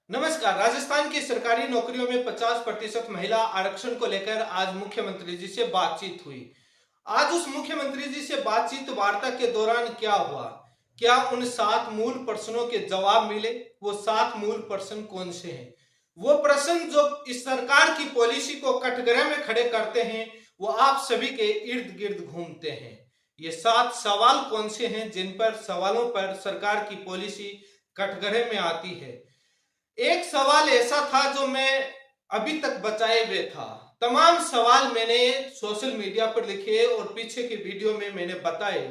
नमस्कार। राजस्थान की सरकारी नौकरियों में 50% महिला आरक्षण को लेकर आज मुख्यमंत्री जी से बातचीत हुई। आज उस मुख्यमंत्री जी से बातचीत वार्ता के दौरान क्या हुआ, क्या उन 7 मूल प्रश्नों के जवाब मिले? वो 7 मूल प्रश्न कौन से हैं? वो प्रश्न जो इस सरकार की पॉलिसी को कटघरे में खड़े करते हैं, वो आप सभी के इर्द गिर्द घूमते हैं। ये 7 सवाल कौन से हैं जिन पर सवालों पर सरकार की पॉलिसी कटघरे में आती है? एक सवाल ऐसा था जो मैं अभी तक बचाए हुए था। तमाम सवाल मैंने सोशल मीडिया पर लिखे और पीछे के वीडियो में मैंने बताए,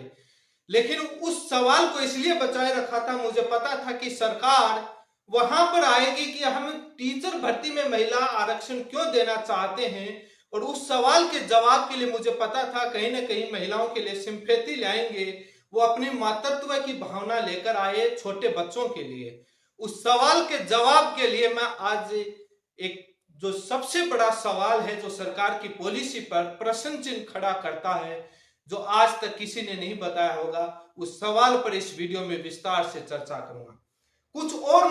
लेकिन उस सवाल को इसलिए बचाए रखा था, मुझे पता था कि सरकार वहां पर आएगी कि हम टीचर भर्ती में महिला आरक्षण क्यों देना चाहते हैं। और उस सवाल के जवाब के लिए मुझे पता था कहीं ना कहीं महिलाओं के लिए सिंपैथी लाएंगे, वो अपनी मातृत्व की भावना लेकर आए छोटे बच्चों के लिए। उस सवाल के जवाब के लिए मैं आज एक जो सबसे बड़ा सवाल है, जो सरकार की पॉलिसी पर प्रश्न चिन्ह खड़ा करता है, जो आज तक किसी ने नहीं बताया होगा, उस सवाल पर इस वीडियो में विस्तार से चर्चा करूंगा। कुछ और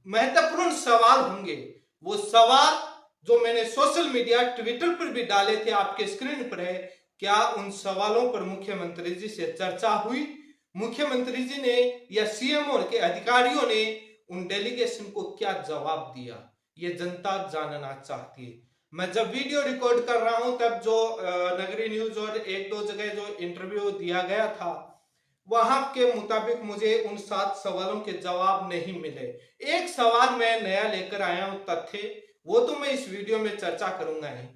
महत्वपूर्ण सवाल होंगे, वो सवाल जो मैंने सोशल मीडिया ट्विटर पर भी डाले थे, आपके स्क्रीन पर है। क्या उन सवालों पर मुख्यमंत्री जी से चर्चा हुई? मुख्यमंत्री जी ने या सीएमओ के अधिकारियों ने उन डेलीगेशन को क्या जवाब दिया, ये जनता जानना चाहती है। मैं जब वीडियो रिकॉर्ड कर रहा हूं तब जो नगरी न्यूज और एक दो जगह जो इंटरव्यू दिया गया था, वहां के मुताबिक मुझे उन 7 सवालों के जवाब नहीं मिले। एक सवाल मैं नया लेकर आया हूं, तथ्य, वो तो मैं इस वीडियो में चर्चा करूंगा ही।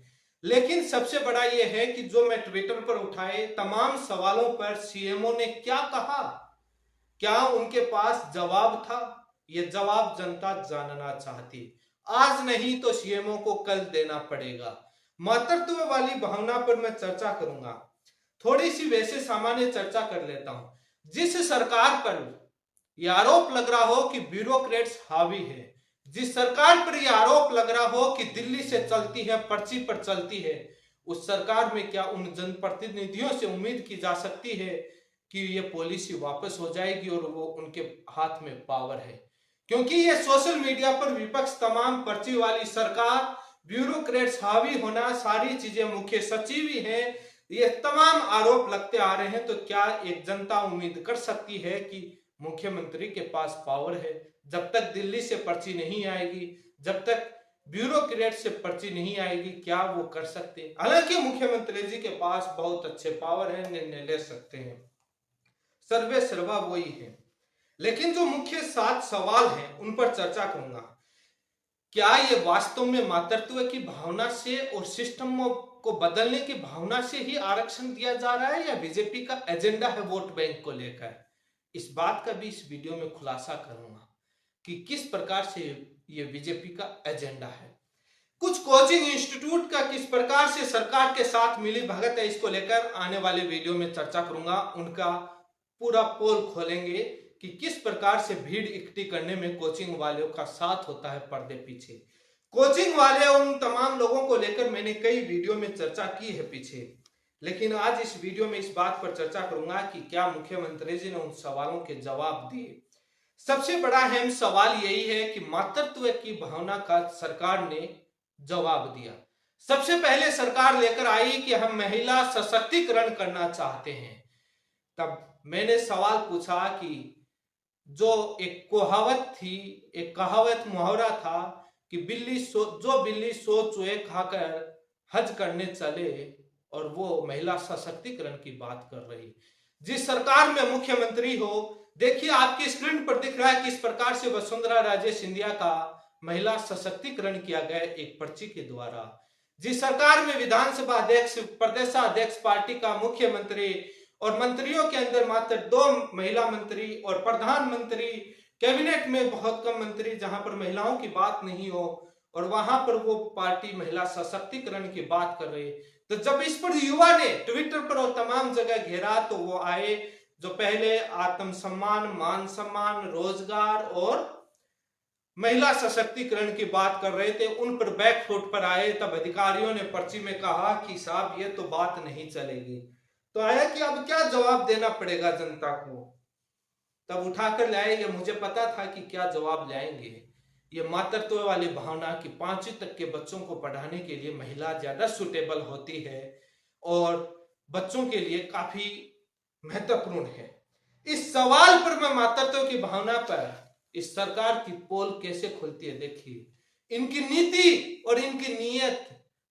लेकिन सबसे बड़ा यह है कि जो मैं ट्विटर पर उठाए तमाम सवालों पर सीएमओ ने क्या कहा, क्या उनके पास जवाब था? ये जवाब जनता जानना चाहती। आज नहीं तो सीएमओ को कल देना पड़ेगा। मातृत्व वाली भावना पर मैं चर्चा करूंगा। थोड़ी सी वैसे सामान्य चर्चा कर लेता हूं। जिस सरकार पर यह आरोप लग रहा हो कि ब्यूरोक्रेट्स हावी है, जिस सरकार पर यह आरोप लग रहा हो कि दिल्ली से चलती है, पर्ची पर चलती है, उस सरकार में क्या उन जनप्रतिनिधियों से उम्मीद की जा सकती है कि ये पॉलिसी वापस हो जाएगी और वो उनके हाथ में पावर है? क्योंकि ये सोशल मीडिया पर विपक्ष, तमाम पर्ची वाली सरकार, ब्यूरोक्रेट्स हावी होना, सारी चीजें, मुख्य सचिव ही है, ये तमाम आरोप लगते आ रहे हैं। तो क्या एक जनता उम्मीद कर सकती है कि मुख्यमंत्री के पास पावर है? जब तक दिल्ली से पर्ची नहीं आएगी, जब तक ब्यूरोक्रेट से पर्ची नहीं आएगी, क्या वो कर सकते हैं? हालांकि मुख्यमंत्री जी के पास बहुत अच्छे पावर है, निर्णय ले सकते हैं, सर्वे सर्वा वही है। लेकिन जो मुख्य 7 सवाल हैं उन पर चर्चा करूंगा। क्या ये वास्तव में मातृत्व की भावना से और सिस्टम को बदलने की भावना से ही आरक्षण दिया जा रहा है, या बीजेपी का एजेंडा है वोट बैंक को लेकर? इस बात का भी इस वीडियो में खुलासा करूंगा कि किस प्रकार से ये बीजेपी का एजेंडा है। कुछ कोचिंग इंस्टीट्यूट का किस प्रकार से सरकार के साथ मिली भगत है, इसको लेकर आने वाले वीडियो में चर्चा करूंगा। उनका पूरा पोल खोलेंगे कि किस प्रकार से भीड़ इकट्ठी करने में कोचिंग वालों का साथ होता है पर्दे पीछे। कोचिंग वाले उन तमाम लोगों को लेकर मैंने कई वीडियो में चर्चा की है पीछे, लेकिन आज इस वीडियो में इस बात पर चर्चा करूंगा कि क्या मुख्यमंत्री जी ने उन सवालों के जवाब दिए। सबसे बड़ा अहम सवाल यही है कि मातृत्व की भावना का सरकार ने जवाब दिया। सबसे पहले सरकार लेकर आई कि हम महिला सशक्तिकरण करना चाहते हैं। तब मैंने सवाल पूछा कि जो एक कहावत थी, एक कहावत मुहावरा था कि जो बिल्ली 100 चूहे खाकर हज करने चले, और वो महिला सशक्तिकरण की बात कर रही। जिस सरकार में मुख्यमंत्री हो, देखिए आपकी स्क्रीन पर दिख रहा है किस प्रकार से वसुंधरा राजे सिंधिया का महिला सशक्तिकरण किया गया एक पर्ची के द्वारा। जिस सरकार में विधानसभा अध्यक्ष, प्रदेशाध्यक्ष पार्टी का, मुख्यमंत्री और मंत्रियों के अंदर मात्र 2 महिला मंत्री, और प्रधानमंत्री, कैबिनेट में बहुत कम मंत्री जहां पर महिलाओं की बात नहीं हो, और वहां पर वो पार्टी महिला सशक्तिकरण की बात कर रही। तो जब इस पर युवा ने ट्विटर पर और तमाम जगह घेरा, तो वो आए जो पहले आत्म सम्मान, मान सम्मान, रोजगार और महिला सशक्तिकरण की बात कर रहे थे, उन पर बैकफुट पर आए। तब अधिकारियों ने पर्ची में कहा कि साहब ये तो बात नहीं चलेगी। तो आया कि अब क्या जवाब देना पड़ेगा जनता को। तब उठाकर लाए, ये मुझे पता था कि क्या जवाब लाएंगे। ये मातृत्व वाली भावना कि 5वीं तक के बच्चों को पढ़ाने के लिए महिला ज्यादा सुटेबल होती है और बच्चों के लिए काफी महत्वपूर्ण है। इस सवाल पर मैं मातृत्व की भावना पर इस सरकार की पोल कैसे खुलती है देखिए, इनकी नीति और इनकी नीयत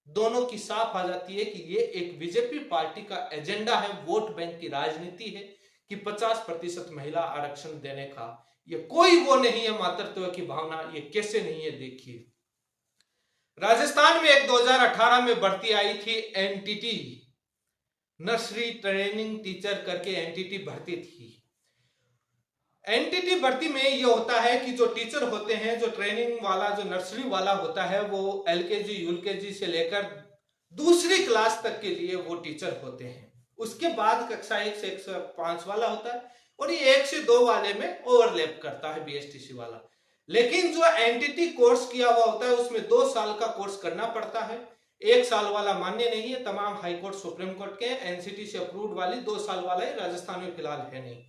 दोनों की साफ आ जाती है कि ये एक बीजेपी पार्टी का एजेंडा है, वोट बैंक की राजनीति है कि 50% महिला आरक्षण देने का। ये कोई वो नहीं है मातृत्व की भावना, ये कैसे नहीं है देखिए। राजस्थान में एक 2018 में भर्ती आई थी एनटीटी, नर्सरी ट्रेनिंग टीचर करके एनटीटी भर्ती थी। एनटीटी भर्ती में ये होता है कि जो टीचर होते हैं, जो ट्रेनिंग वाला, जो नर्सरी वाला होता है, वो एलकेजी यूकेजी से लेकर दूसरी क्लास तक के लिए वो टीचर होते हैं। उसके बाद कक्षा 1 से 105 वाला होता है और ये 1 से 2 वाले में ओवरलैप करता है बीएसटीसी वाला। लेकिन जो एनटीटी कोर्स किया हुआ होता है उसमें 2 साल का कोर्स करना पड़ता है। 1 साल वाला मान्य नहीं है, तमाम हाई कोर्ट सुप्रीम कोर्ट के एनसीटी से अप्रूव्ड वाली 2 साल वाला ही राजस्थान में फिलहाल है नहीं।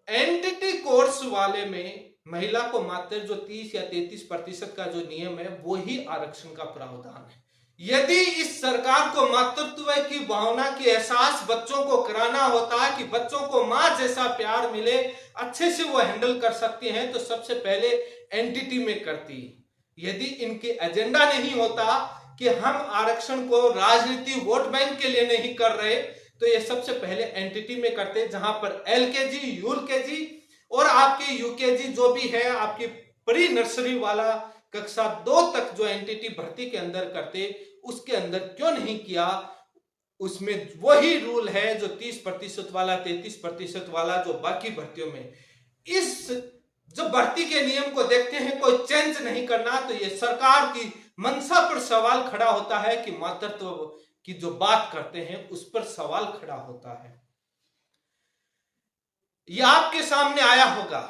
एनटीटी कोर्स वाले में महिला को मात्र जो 30 या 33% का जो नियम है वो ही आरक्षण का प्रावधान है। यदि इस सरकार को मातृत्व की भावना की एहसास बच्चों को कराना होता है कि बच्चों को मां जैसा प्यार मिले, अच्छे से वो हैंडल कर सकती हैं, तो सबसे पहले एनटीटी में करती। यदि इनके एजेंडा नहीं होता कि हम आरक्षण को राजनीति वोट बैंक के लिए नहीं कर रहे, तो ये सबसे पहले एनटीटी में करते, जहां पर एलकेजी यूकेजी और आपके यूकेजी जो भी है, आपकी प्री नर्सरी वाला कक्षा 2 तक जो एनटीटी भर्ती के अंदर करते, उसके अंदर क्यों नहीं किया। उसमें वही रूल है जो 30% वाला, 33% वाला जो बाकी भर्तियों में। इस जब भर्ती के नियम को देखते हैं कोई चेंज नहीं करना, तो ये सरकार की मंशा पर सवाल खड़ा होता है कि मातृत्व की जो बात करते हैं उस पर सवाल खड़ा होता है। यह आपके सामने आया होगा,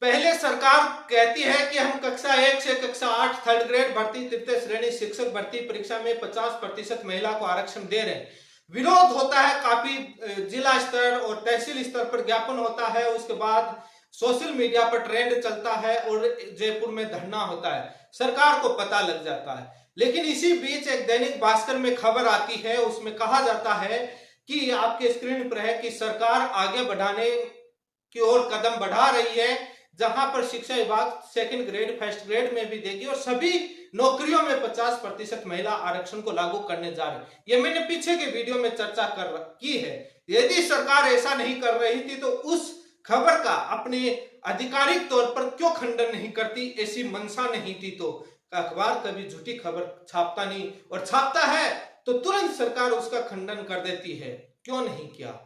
पहले सरकार कहती है कि हम कक्षा 1 से कक्षा 8 थर्ड ग्रेड भर्ती, तृतीय श्रेणी शिक्षक भर्ती परीक्षा में 50% महिला को आरक्षण दे रहे हैं। विरोध होता है, काफी जिला स्तर और तहसील स्तर पर ज्ञापन होता है, उसके बाद सोशल मीडिया पर ट्रेंड चलता है और जयपुर में धरना होता है, सरकार को पता लग जाता है। लेकिन इसी बीच एक दैनिक भास्कर में खबर आती है, उसमें कहा जाता है कि आपके स्क्रीन पर है कि सरकार आगे बढ़ाने की ओर कदम बढ़ा रही है, जहां पर शिक्षा विभाग 2nd ग्रेड 1st ग्रेड में भी देगी और सभी नौकरियों में 50% महिला आरक्षण को लागू करने जा रही है। ये मैंने पीछे के वीडियो में चर्चा की है। यदि सरकार ऐसा नहीं कर रही थी तो उस खबर का अपने आधिकारिक तौर पर क्यों खंडन नहीं करती, ऐसी मंशा नहीं थी तो अखबार कभी झूठी खबर छापता नहीं, और छापता है तो तुरंत सरकार उसका खंडन कर देती है। क्यों नहीं किया?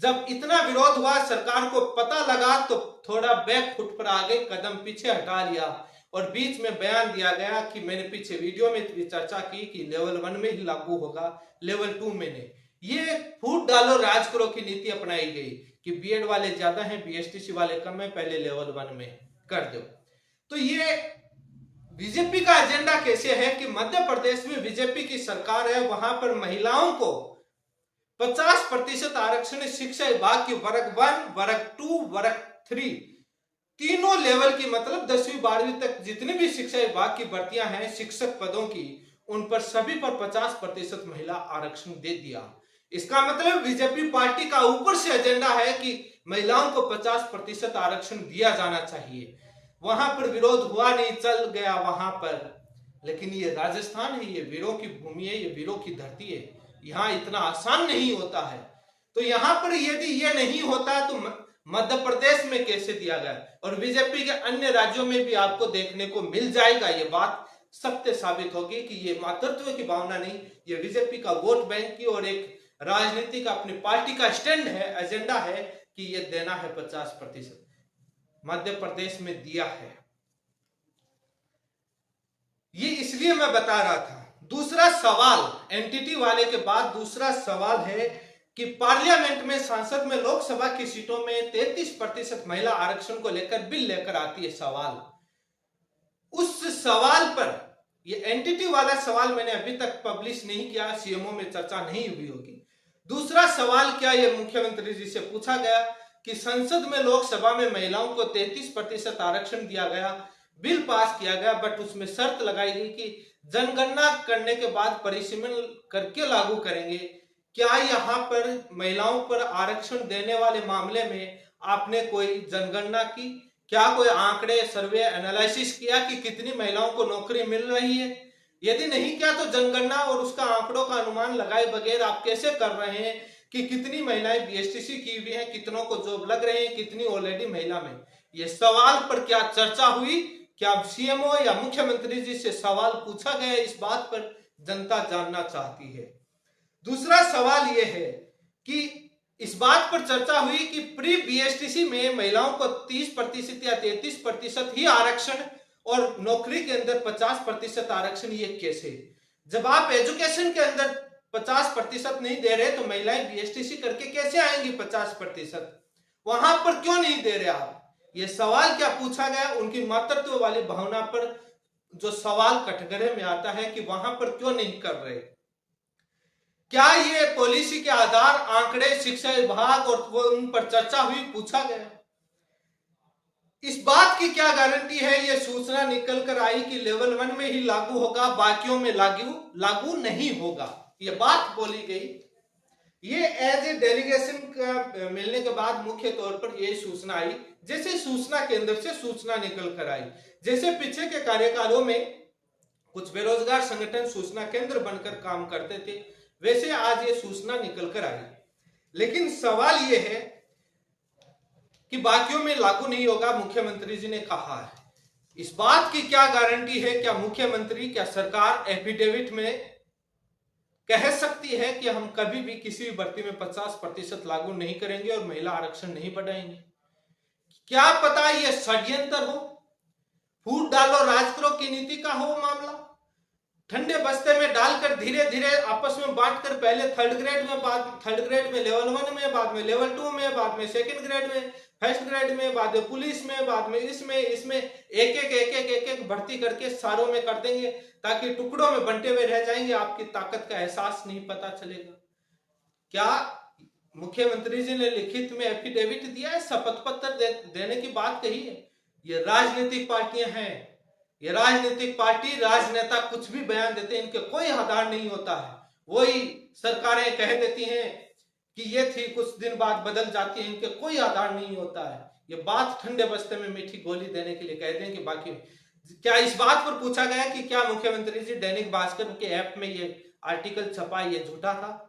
जब इतना विरोध हुआ, सरकार को पता लगा तो थोड़ा बैक फुट पर आ गई, कदम पीछे हटा लिया और बीच में बयान दिया गया कि मैंने पीछे वीडियो में भी चर्चा की कि लेवल 1 में ही लागू होगा, लेवल 2 में नहीं। ये फूट डालो राज करो की नीति अपनाई गई कि बीएड वाले ज्यादा हैं, बीएसटीसी वाले कम है, पहले लेवल 1 में कर दो। तो ये बीजेपी का एजेंडा कैसे है कि मध्य प्रदेश में बीजेपी की सरकार है, वहां पर महिलाओं को 50% आरक्षण शिक्षा विभाग की वर्ग 1, वर्ग 2, वर्ग 3 तीनों लेवल की, मतलब 10वीं 12वीं तक जितनी भी शिक्षा विभाग की भर्तियां हैं शिक्षक पदों की, उन पर सभी पर 50% महिला आरक्षण दे दिया। इसका मतलब बीजेपी पार्टी का ऊपर से एजेंडा है कि महिलाओं को 50% आरक्षण दिया जाना चाहिए। वहां पर विरोध हुआ नहीं, चल गया वहां पर। लेकिन ये राजस्थान है, ये वीरों की भूमि है, ये वीरों की धरती है, यहाँ इतना आसान नहीं होता है। तो यहाँ पर यदि ये नहीं होता तो मध्य प्रदेश में कैसे दिया गया, और बीजेपी के अन्य राज्यों में भी आपको देखने को मिल जाएगा। ये बात सत्य साबित होगी कि ये मातृत्व की भावना नहीं, ये बीजेपी का वोट बैंक की और एक राजनीति का अपनी पार्टी का स्टैंड है, एजेंडा है कि ये देना है 50%। मध्य प्रदेश में दिया है। ये इसलिए मैं बता रहा था। दूसरा सवाल एनटीटी वाले के बाद दूसरा सवाल है कि पार्लियामेंट में, सांसद में, लोकसभा की सीटों में 33% महिला आरक्षण को लेकर बिल लेकर आती है सवाल। उस सवाल पर, ये एनटीटी वाला सवाल मैंने अभी तक पब्लिश नहीं किया, सीएमओ में चर्चा नहीं हुई होगी। दूसरा सवाल क्या, ये मुख्यमंत्री जी से पूछा गया कि संसद में, लोकसभा में महिलाओं को 33% आरक्षण दिया गया, बिल पास किया गया, बट उसमें शर्त लगाई गई कि जनगणना करने के बाद परिसीमन करके लागू करेंगे। क्या यहाँ पर महिलाओं पर आरक्षण देने वाले मामले में आपने कोई जनगणना की? क्या कोई आंकड़े, सर्वे, एनालिसिस किया कि कितनी महिलाओं को नौकरी मिल रही है? यदि नहीं किया तो जनगणना और उसका आंकड़ों का अनुमान लगाए बगैर आप कैसे कर रहे हैं कि कितनी महिलाएं बीएसटीसी की हुई हैं, कितनों को जॉब लग रहे हैं, कितनी ऑलरेडी महिला में? ये सवाल पर क्या चर्चा हुई? क्या सीएमओ या मुख्यमंत्री जी से सवाल पूछा गया? इस बात पर जनता जानना चाहती है। दूसरा सवाल यह है कि इस बात पर चर्चा हुई कि प्री बीएसटीसी में महिलाओं को 30% या 33% ही आरक्षण और नौकरी के अंदर 50% आरक्षण, ये कैसे? जब आप एजुकेशन के अंदर 50% नहीं दे रहे तो महिलाएं बीएसटीसी करके कैसे आएंगी 50%? वहां पर क्यों नहीं दे रहे आप? ये सवाल क्या पूछा गया? उनकी मातृत्व वाली भावना पर जो सवाल कटघरे में आता है कि वहां पर क्यों नहीं कर रहे? क्या ये पॉलिसी के आधार, आंकड़े, शिक्षा विभाग और वो उन पर चर्चा हुई, पूछा गया? इस बात की क्या गारंटी है ये सूचना निकल कर आई कि लेवल 1 में ही लागू होगा, बाकियों में लागू नहीं होगा? ये बात बोली गई। ये एज ए डेलीगेशन का मिलने के बाद मुख्य तौर पर यही सूचना आई, जैसे सूचना केंद्र से सूचना निकल कर आई। जैसे पीछे के कार्यकालों में कुछ बेरोजगार संगठन सूचना केंद्र बनकर काम करते थे, वैसे आज ये सूचना निकल कर आई। लेकिन सवाल ये है कि बाकियों में लागू नहीं होगा, मुख्यमंत्री जी ने कहा है। इस बात की क्या गारंटी है? क्या मुख्यमंत्री, क्या सरकार एफिडेविट में कह सकती है कि हम कभी भी किसी भी भर्ती में 50% लागू नहीं करेंगे और महिला आरक्षण नहीं बढ़ाएंगे? क्या पता ये षड्यंत्र हो, फूट डालो राज करो की नीति का हो मामला। ठंडे बस्ते में डालकर धीरे धीरे आपस में बांटकर, पहले थर्ड ग्रेड में, बाद थर्ड ग्रेड में लेवल 1 में, बाद में लेवल 2 में, बाद में सेकंड ग्रेड में, फर्स्ट ग्रेड में, बाद में पुलिस में, बाद में इसमें एक भर्ती करके सारों में कर देंगे ताकि टुकड़ों में बंटे हुए रह जाएंगे, आपकी ताकत का एहसास नहीं पता चलेगा। क्या मुख्यमंत्री जी ने लिखित में एफिडेविट दिया है, शपथ पत्र देने की बात कही है? ये राजनीतिक पार्टियां हैं, ये राजनीतिक पार्टी, राजनेता कुछ भी बयान देते हैं, इनके कोई आधार नहीं होता है। वही सरकारें कह देती हैं कि ये थी, कुछ दिन बाद बदल जाती है, इनके कोई आधार नहीं होता है। ये बात ठंडे बस्ते में मीठी गोली देने के लिए कह दें कि बाकी। क्या इस बात पर पूछा गया कि क्या मुख्यमंत्री जी दैनिक भास्कर के ऐप में ये आर्टिकल छपा, ये झूठा था?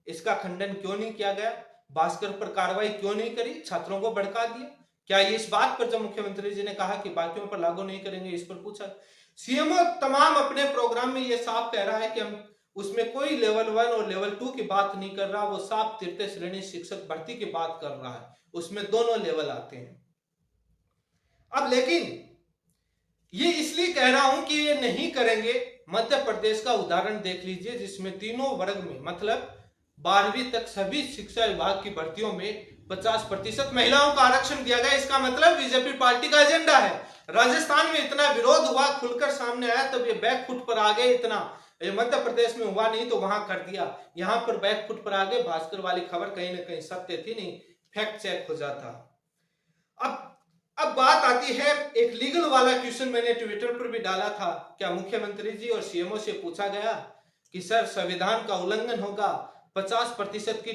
इसका खंडन क्यों नहीं किया गया? भास्कर पर कार्रवाई क्यों नहीं करी? छात्रों को भड़का दिया? क्या इस बात पर जब मुख्यमंत्री जी ने कहा कि बाकियों पर लागू नहीं करेंगे, इस पर पूछा? सीएमओ तमाम अपने प्रोग्राम में ये साफ कह रहा है कि हम उसमें कोई लेवल 1 और लेवल 2 की बात नहीं कर रहा, वो साफ तृतीय श्रेणी शिक्षक भर्ती की बात कर रहा है, उसमें दोनों लेवल आते हैं। अब लेकिन ये इसलिए कह रहा हूं कि ये नहीं करेंगे। मध्य प्रदेश का उदाहरण देख लीजिए, जिसमें तीनों वर्ग में, मतलब 12वीं तक सभी शिक्षा विभाग की भर्तियों में 50% महिलाओं का आरक्षण दिया गया। इसका मतलब बीजेपी पार्टी का एजेंडा है। राजस्थान में इतना विरोध हुआ, खुलकर सामने आया, तब ये बैकफुट पर आ गए। इतना मध्य प्रदेश में हुआ नहीं तो वहां कर दिया, यहां पर बैकफुट पर आ गए। भास्कर वाली खबर कहीं ना कहीं सत्य थी नहीं, फैक्ट चेक हो जाता। अब बात आती है, एक लीगल वाला क्वेश्चन मैंने ट्विटर पर भी डाला था। क्या मुख्यमंत्री जी और सीएमओ से पूछा गया कि सर संविधान का उल्लंघन होगा, 50% की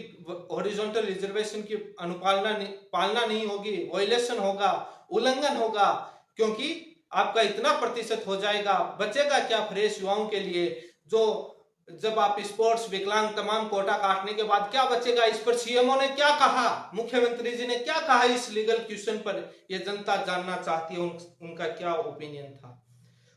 हॉरिजॉन्टल रिजर्वेशन की पालना नहीं होगी, वायलेशन होगा, उल्लंघन होगा, क्योंकि आपका इतना प्रतिशत हो जाएगा, बचेगा क्या फ्रेश युवाओं के लिए? जो जब आप स्पोर्ट्स, विकलांग, तमाम कोटा काटने के बाद क्या बचेगा? इस पर सीएमओ ने क्या कहा, मुख्यमंत्री जी ने क्या कहा इस लीगल क्वेश्चन पर? यह जनता जानना चाहती है, उनका क्या ओपिनियन था।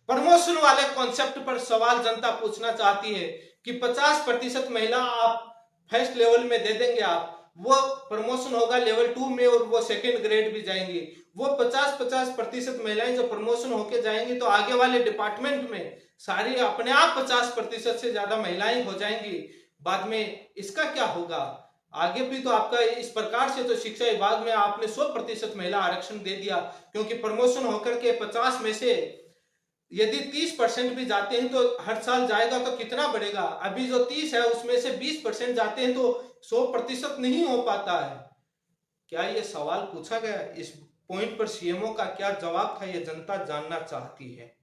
प्रमोशन वाले कॉन्सेप्ट पर सवाल जनता पूछना चाहती है कि 50% महिला आप फर्स्ट लेवल में दे देंगे, आप वो प्रमोशन होगा लेवल 2 में और वो सेकंड ग्रेड भी जाएंगी। वो 50% महिलाएं जो प्रमोशन होके जाएंगी तो आगे वाले डिपार्टमेंट में सारी अपने आप 50% से ज्यादा महिलाएं हो जाएंगी। बाद में इसका क्या होगा? आगे भी तो आपका इस प्रकार से तो शिक्षा विभाग में आपने 100% महिला आरक्षण दे दिया, क्योंकि प्रमोशन होकर के 50 में से यदि 30% भी जाते हैं तो हर साल जाएगा तो कितना बढ़ेगा? अभी जो 30 है उसमें से 20% जाते हैं तो 100% नहीं हो पाता है। क्या ये सवाल पूछा गया? इस पॉइंट पर सीएमओ का क्या जवाब था, ये जनता जानना चाहती है।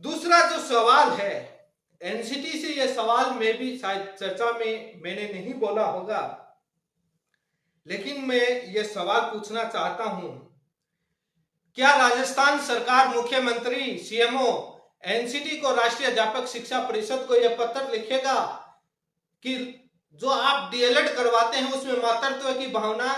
दूसरा जो सवाल है, एनसीटी से ये सवाल मैं भी शायद चर्चा में मैंने नहीं बोला होगा, लेकिन मैं ये सवाल पूछना चाहता हूं, क्या राजस्थान सरकार, मुख्यमंत्री, सीएमओ एनसीटी को, राष्ट्रीय अध्यापक शिक्षा परिषद को यह पत्र लिखेगा कि जो आप डीएलएड करवाते हैं उसमें मातृत्व की भावना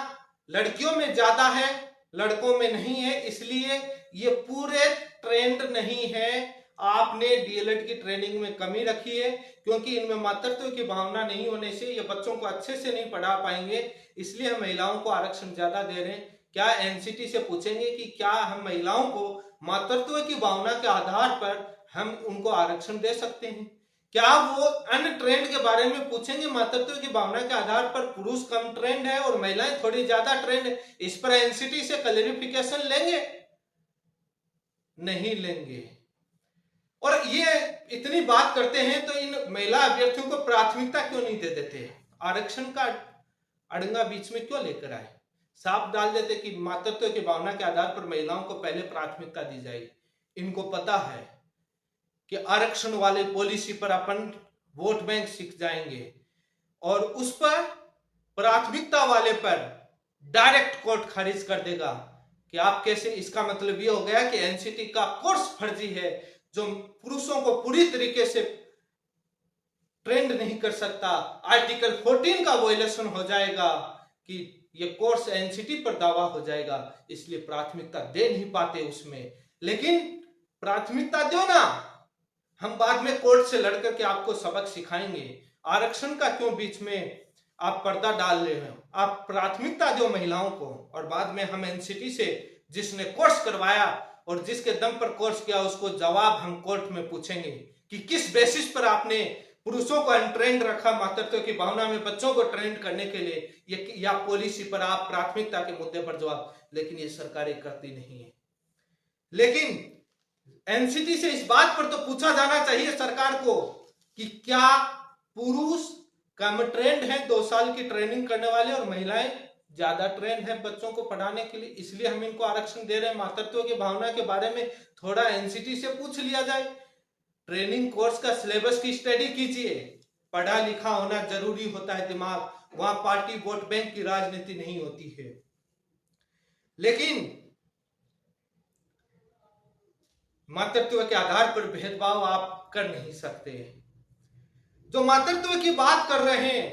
लड़कियों में ज्यादा है, लड़कों में नहीं है, इसलिए ये पूरे ट्रेंड नहीं है, आपने डीएलएड की ट्रेनिंग में कमी रखी है, क्योंकि इनमें मातृत्व की भावना नहीं होने से ये बच्चों को अच्छे से नहीं पढ़ा पाएंगे, इसलिए हम महिलाओं को आरक्षण ज्यादा दे रहे हैं। क्या एनसीटी से पूछेंगे कि क्या हम महिलाओं को मातृत्व की भावना के आधार पर हम उनको आरक्षण दे सकते हैं? क्या वो अन्य ट्रेंड के बारे में पूछेंगे? मातृत्व की भावना के आधार पर पुरुष कम ट्रेंड है और महिलाएं थोड़ी ज्यादा ट्रेंड है, इस पर एनसीटी से क्लैरिफिकेशन लेंगे? नहीं लेंगे। और ये इतनी बात करते हैं तो इन महिला अभ्यर्थियों को प्राथमिकता क्यों नहीं दे देते? आरक्षण का अड़ंगा बीच में क्यों लेकर आए? साफ डाल देते कि मातृत्व की भावना के आधार पर महिलाओं को पहले प्राथमिकता दी जाएगी। इनको पता है कि आरक्षण वाले पॉलिसी पर अपन वोट बैंक सीख जाएंगे और उस पर प्राथमिकता वाले पर डायरेक्ट कोर्ट खारिज कर देगा कि आप कैसे। इसका मतलब ये हो गया कि एनसीटी का कोर्स फर्जी है, जो पुरुषों को पूरी तरीके से ट्रेंड नहीं कर सकता। आर्टिकल 14 का वायलेशन हो जाएगा कि ये कोर्स एनसीटी पर दावा हो जाएगा, इसलिए प्राथमिकता दे नहीं पाते उसमें। लेकिन प्राथमिकता दो ना, हम बाद में कोर्ट से लड़कर के आपको सबक सिखाएंगे। आरक्षण का क्यों बीच में आप पर्दा डाल रहे हो? आप प्राथमिकता दो महिलाओं को और बाद में हम एनसीटी से, जिसने कोर्स करवाया और जिसके दम पर कोर्स किया, उसको जवाब हम कोर्ट में पूछेंगे कि किस बेसिस पर आपने पुरुषों को अनट्रेंड रखा मातृत्व की भावना में बच्चों को ट्रेंड करने के लिए, या पॉलिसी पर आप प्राथमिकता के मुद्दे पर जवाब। लेकिन ये सरकारें करती नहीं है। लेकिन एनसीटी से इस बात पर तो पूछा जाना चाहिए सरकार को कि क्या पुरुष कम ट्रेंड है 2 साल की ट्रेनिंग करने वाले और महिलाएं ज्यादा ट्रेंड है बच्चों को पढ़ाने के लिए, इसलिए हम इनको आरक्षण दे रहे हैं। मातृत्व की भावना के बारे में थोड़ा एनसीटी से पूछ लिया जाए। ट्रेनिंग कोर्स का सिलेबस की स्टडी कीजिए। पढ़ा लिखा होना जरूरी होता है दिमाग, वहां पार्टी वोट बैंक की राजनीति नहीं होती है। लेकिन मातृत्व के आधार पर भेदभाव आप कर नहीं सकते। जो मातृत्व की बात कर रहे हैं,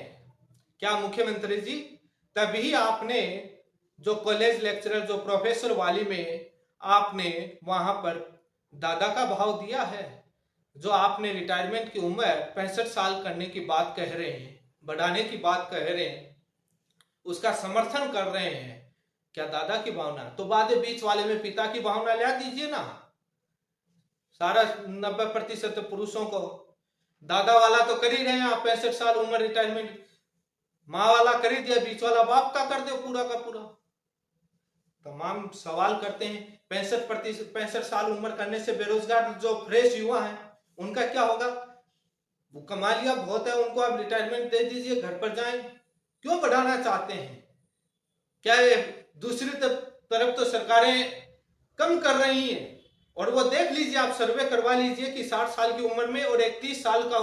क्या मुख्यमंत्री जी, तभी आपने जो कॉलेज लेक्चरर, जो प्रोफेसर वाली में आपने वहां पर दादा का भाव दिया है। जो आपने रिटायरमेंट की उम्र 65 साल करने की बात कह रहे हैं, बढ़ाने की बात कह रहे हैं, उसका समर्थन कर रहे हैं, क्या दादा की भावना? तो बाद बीच वाले में पिता की भावना ला दीजिए ना। सारा 90% पुरुषों को दादा वाला तो कर ही रहे हैं आप, 65 साल उम्र रिटायरमेंट। माँ वाला कर ही दिया, बीच वाला बाप का कर दो पूरा का पूरा। तमाम सवाल करते हैं 65 साल उम्र करने से बेरोजगार जो फ्रेश युवा है उनका क्या होगा? वो कमा लिया बहुत है, उनको आप रिटायरमेंट दे दीजिए, घर पर जाएं। क्यों बढ़ाना चाहते हैं? क्या ये दूसरी तरफ तो सरकारें कम कर रही हैं, और वो देख लीजिए, आप सर्वे करवा लीजिए कि 60 साल की उम्र में और 31 साल का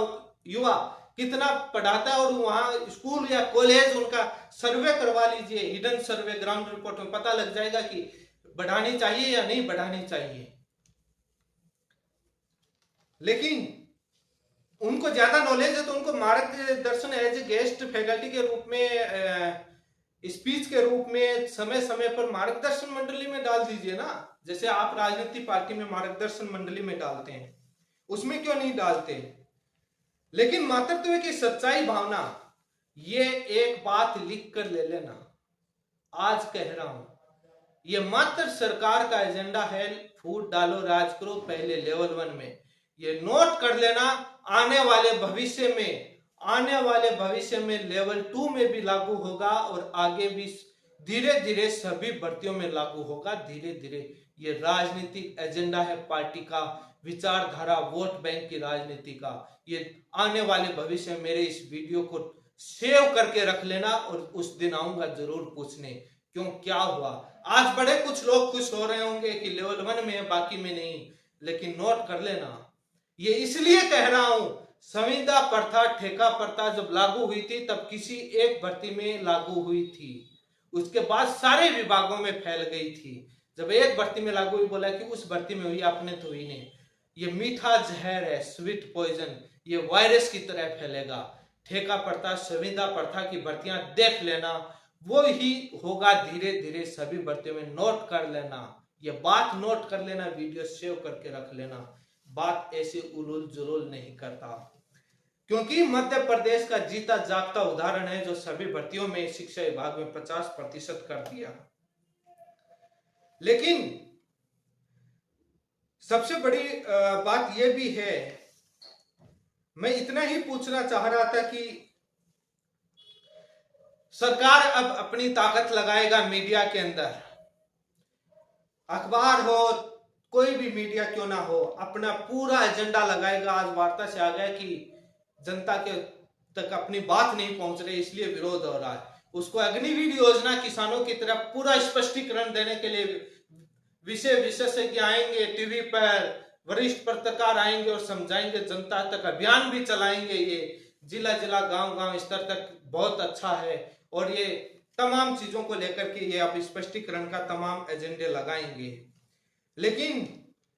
युवा कितना पढ़ाता है, और वहां स्कूल या कॉलेज उनका सर्वे करवा लीजिए, हिडन सर्वे, ग्राउंड रिपोर्ट में पता लग जाएगा कि बढ़ानी चाहिए या नहीं बढ़ानी चाहिए। लेकिन उनको ज्यादा नॉलेज है तो उनको मार्गदर्शन एज ए गेस्ट फैकल्टी के रूप में, स्पीच के रूप में समय समय पर मार्गदर्शन मंडली में डाल दीजिए ना, जैसे आप राजनीतिक पार्टी में मार्गदर्शन मंडली में डालते हैं, उसमें क्यों नहीं डालते? लेकिन मातृत्व की सच्चाई भावना, ये एक बात लिख कर ले लेना, आज कह रहा हूं, ये मात्र सरकार का एजेंडा है। फूट डालो राज करो पहले लेवल 1 में, ये नोट कर लेना। आने वाले भविष्य में लेवल 2 में भी लागू होगा और आगे भी धीरे धीरे सभी भर्तियों में लागू होगा। धीरे धीरे ये राजनीतिक एजेंडा है पार्टी का, विचारधारा, वोट बैंक की राजनीति का। ये आने वाले भविष्य में मेरे इस वीडियो को सेव करके रख लेना और उस दिन आऊंगा जरूर पूछने क्यों क्या हुआ। आज बड़े कुछ लोग खुश हो रहे होंगे कि लेवल 1 में है बाकी में नहीं, लेकिन नोट कर लेना, ये इसलिए कह रहा हूं, संविदा प्रथा ठेका प्रथा जब लागू हुई थी तब किसी एक भर्ती में लागू हुई थी, उसके बाद सारे विभागों में फैल गई थी। जब एक भर्ती में लागू हुई बोला कि उस भर्ती में हुई, आपने तो हुई नहीं। ये मीठा जहर है, स्वीट पॉइजन, ये वायरस की तरह फैलेगा। ठेका प्रथा संविदा प्रथा की भर्तियां देख लेना, वो ही होगा धीरे धीरे सभी भर्तियों में। नोट कर लेना, ये बात नोट कर लेना, वीडियो सेव करके रख लेना। बात ऐसे उलूल जुलूल नहीं करता, क्योंकि मध्य प्रदेश का जीता जागता उदाहरण है जो सभी भर्तियों में शिक्षा विभाग में 50% कर दिया। लेकिन सबसे बड़ी बात यह भी है, मैं इतना ही पूछना चाह रहा था कि सरकार अब अपनी ताकत लगाएगा मीडिया के अंदर, अखबार हो कोई भी मीडिया क्यों ना हो, अपना पूरा एजेंडा लगाएगा। आज वार्ता से आ गया कि जनता के तक अपनी बात नहीं पहुंच रही इसलिए विरोध हो रहा है। उसको अग्निवीर योजना किसानों की तरफ पूरा स्पष्टीकरण देने के लिए विषय विशेषज्ञ आएंगे, टीवी पर वरिष्ठ पत्रकार आएंगे और समझाएंगे, जनता तक अभियान भी चलाएंगे। ये जिला जिला गांव गांव स्तर तक बहुत अच्छा है और ये तमाम चीजों को लेकर के ये अब स्पष्टीकरण का तमाम एजेंडे लगाएंगे। लेकिन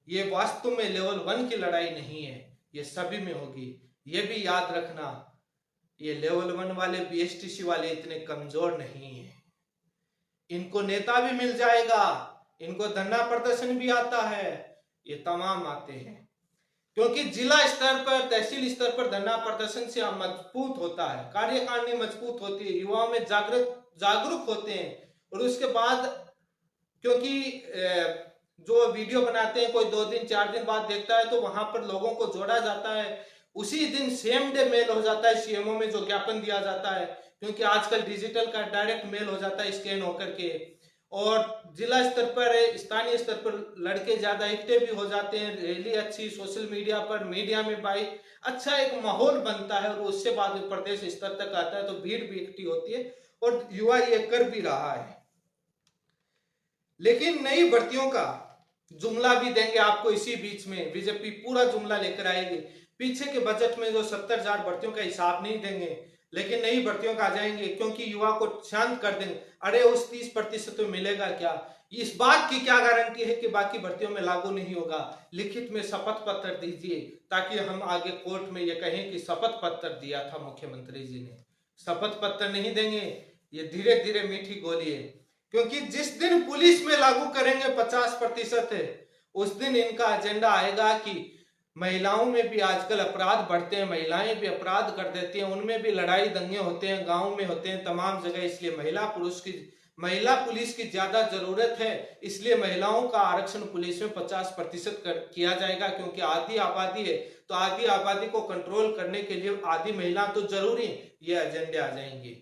ये वास्तव में लेवल 1 की लड़ाई नहीं है, ये सभी में होगी। ये भी याद रखना, ये लेवल 1 वाले बीएसटीसी वाले इतने कमजोर नहीं है, इनको नेता भी मिल जाएगा, इनको धरना प्रदर्शन भी आता है, ये तमाम आते हैं। क्योंकि जिला स्तर पर तहसील स्तर पर धरना प्रदर्शन से मजबूत होता है, कार्यकारिणी मजबूत होती है, युवाओं में जागरूक होते हैं। और उसके बाद क्योंकि जो वीडियो बनाते हैं कोई 2 दिन 4 दिन बाद देखता है तो वहां पर लोगों को जोड़ा जाता है, उसी दिन सेम डे मेल हो जाता है सीएमओ में जो ज्ञापन दिया जाता है, क्योंकि आजकल डिजिटल का डायरेक्ट मेल हो जाता है स्कैन होकर के। और जिला स्तर पर स्थानीय स्तर पर लड़के ज्यादा एक्टिव भी हो जाते हैं, रैली अच्छी, सोशल मीडिया पर मीडिया में भाई अच्छा एक माहौल बनता है और उससे बाद में प्रदेश स्तर तक आता है तो भीड़ भी इकट्ठी होती है और युवा ये कर भी रहा है। लेकिन नई भर्तियों का जुमला भी देंगे आपको, इसी बीच में बीजेपी पूरा जुमला लेकर आएगी। पीछे के बजट में जो 70,000 भर्तियों का हिसाब नहीं देंगे, लेकिन नई भर्तियों का आ जाएंगे, क्योंकि युवा को शांत कर देंगे। अरे उस 30% में मिलेगा क्या, इस बात की क्या गारंटी है कि बाकी भर्तियों में लागू नहीं होगा। लिखित में शपथ पत्र दीजिए ताकि हम आगे कोर्ट में ये कहें कि शपथ पत्र दिया था मुख्यमंत्री जी ने। शपथ पत्र नहीं देंगे, ये धीरे धीरे मीठी गोली है। क्योंकि जिस दिन पुलिस में लागू करेंगे 50% है, उस दिन इनका एजेंडा आएगा कि महिलाओं में भी आजकल अपराध बढ़ते हैं, महिलाएं भी अपराध कर देती हैं, उनमें भी लड़ाई दंगे होते हैं, गांव में होते हैं, तमाम जगह। इसलिए महिला पुलिस की ज्यादा जरूरत है, इसलिए महिलाओं का आरक्षण पुलिस में 50% किया जाएगा। क्योंकि आधी आबादी है तो आधी आबादी को कंट्रोल करने के लिए आधी महिला तो जरूरी है, ये एजेंडे आ जाएंगे।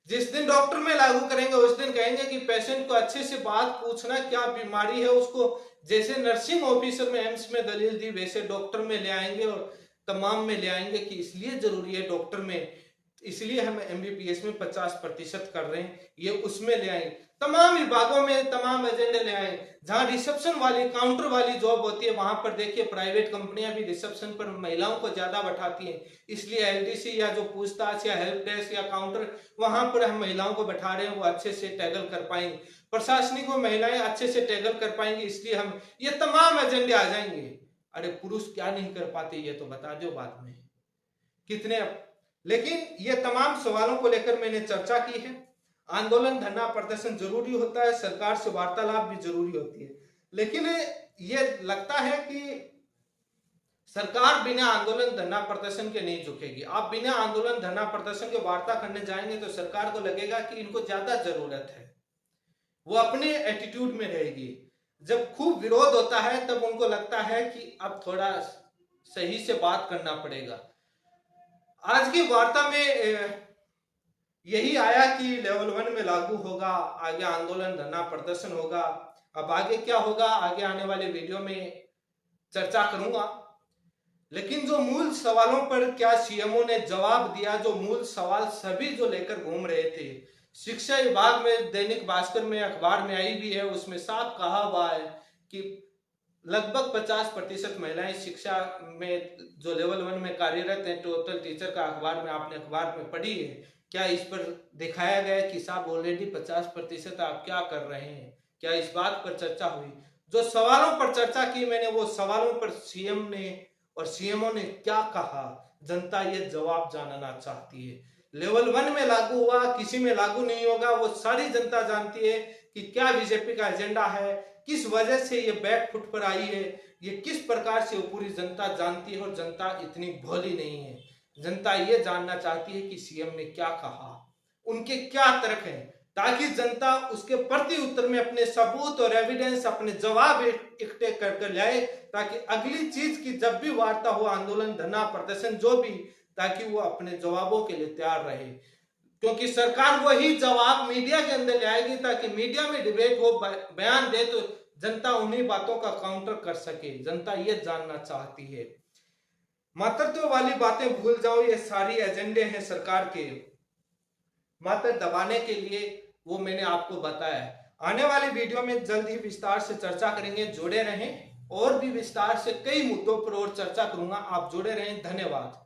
जिस दिन डॉक्टर में लागू करेंगे उस दिन कहेंगे कि पेशेंट को अच्छे से बात पूछना, क्या बीमारी है उसको, जैसे नर्सिंग ऑफिसर में एम्स में दलील दी वैसे डॉक्टर में ले आएंगे और तमाम में ले आएंगे कि इसलिए जरूरी है डॉक्टर में, इसलिए हम एमबीबीएस में 50% कर रहे हैं, ये उसमें ले आएंगे। तमाम विभागों में तमाम एजेंडे ले आए। जहां रिसेप्शन वाली काउंटर वाली जॉब होती है वहां पर देखिए प्राइवेट कंपनियां भी रिसेप्शन पर महिलाओं को ज्यादा बैठाती हैं, इसलिए एलडीसी या जो पूछताछ या हेल्प डेस्क या काउंटर वहां पर हम महिलाओं को बैठा रहे हैं, वो अच्छे से टैगल कर पाएंगे, प्रशासनिक में महिलाएं अच्छे से टैगल कर पाएंगी, इसलिए हम ये तमाम एजेंडे आ जाएंगे। अरे पुरुष क्या नहीं कर पाते ये तो बता दो बाद में कितने। लेकिन ये तमाम सवालों को लेकर मैंने चर्चा की है। आंदोलन धरना प्रदर्शन जरूरी होता है, सरकार से वार्तालाप भी जरूरी होती है, लेकिन ये लगता है कि सरकार बिना आंदोलन धरना प्रदर्शन के नहीं झुकेगी। आप बिना आंदोलन धरना प्रदर्शन के वार्ता करने जाएंगे तो सरकार को लगेगा कि इनको ज्यादा जरूरत है, वो अपने एटीट्यूड में रहेगी। जब खूब विरोध होता है तब उनको लगता है कि अब थोड़ा सही से बात करना पड़ेगा। आज की वार्ता में यही आया कि लेवल 1 में लागू होगा, आगे आंदोलन धरना प्रदर्शन होगा। अब आगे क्या होगा, आगे आने वाले वीडियो में चर्चा करूंगा। लेकिन जो मूल सवालों पर क्या सीएमओ ने जवाब दिया, जो मूल सवाल सभी जो लेकर घूम रहे थे। शिक्षा विभाग में दैनिक भास्कर में अखबार में आई भी है, उसमें साफ कहा हुआ है कि लगभग 50% महिलाएं शिक्षा में जो लेवल 1 में कार्यरत हैं। टोटल टीचर का अखबार में आपने अखबार में पढ़ी है, क्या इस पर दिखाया गया कि साहब ऑलरेडी 50% आप क्या कर रहे हैं? क्या इस बात पर चर्चा हुई? जो सवालों पर चर्चा की मैंने, वो सवालों पर सीएम ने और सीएमओ ने क्या कहा, जनता ये जवाब जानना चाहती है। लेवल 1 में लागू हुआ, किसी में लागू नहीं होगा, वो सारी जनता जानती है कि क्या बीजेपी का एजेंडा है, किस वजह से ये बैक फुट पर आई है, ये किस प्रकार से वो पूरी जनता जानती है। और जनता इतनी भोली नहीं है, जनता ये जानना चाहती है कि सीएम ने क्या कहा, उनके क्या तर्क हैं, ताकि जनता उसके प्रति उत्तर में अपने सबूत और एविडेंस, अपने जवाब इकट्ठे कर लाए, ताकि अगली चीज की जब भी वार्ता हो, आंदोलन, धरना, प्रदर्शन जो भी, ताकि वो अपने जवाबों के लिए तैयार रहे। क्योंकि सरकार वही जवाब मीडिया के अंदर ले आएगी, ताकि मीडिया में डिबेट हो, बयान दे, तो जनता उन्हीं बातों का काउंटर कर सके। जनता ये जानना चाहती है। मातृत्व वाली बातें भूल जाओ, ये सारी एजेंडे हैं सरकार के, मात्र दबाने के लिए, वो मैंने आपको बताया। आने वाली वीडियो में जल्द ही विस्तार से चर्चा करेंगे, जुड़े रहें। और भी विस्तार से कई मुद्दों पर और चर्चा करूंगा, आप जुड़े रहें। धन्यवाद।